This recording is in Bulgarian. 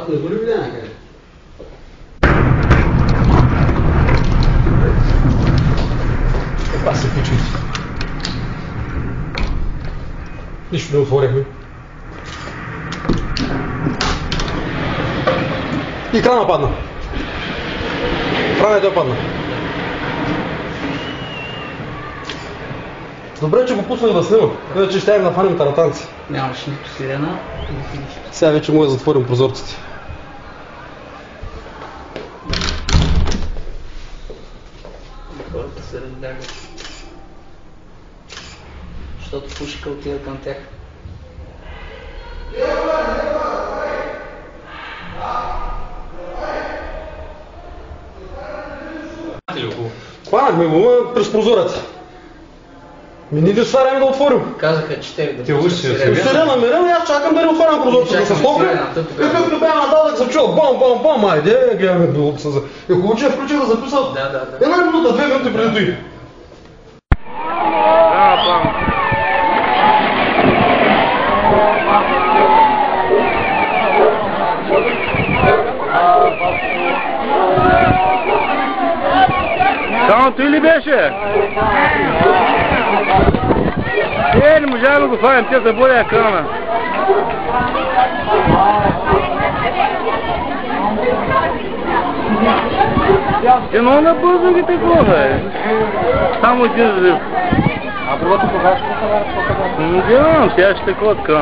не го ли видя някъде? Каква се пичуйте? Нищо не отворихме. И крана падна. Крана падна. Добре, че го пуснах да снимам, иначе ще да фаним таратанци. Нямаш нито сирена, нито нищо. Сега вече мога да затворим прозорците. Хората се разбягат. Защото пушка отида към тях. Хванахме го през прозореца. Ние не това време да отворим. Казаха, че те Те лъжи се. Сирена мерена и аз чакам да не отворям прозореца. Да се стопля. Какъв не бе надалък се чува. Бам, бам, бам. Айде, гледаме билото се. И хубаво, че я включих да записал. Една минута, 2 минути преди той. Само той ли беше? Не можа да го фанем, те заболя екрана. Много набързо ги такова е. Само един взрив. А другото кога ще го хванат? Не знам, сега ще такова екрана.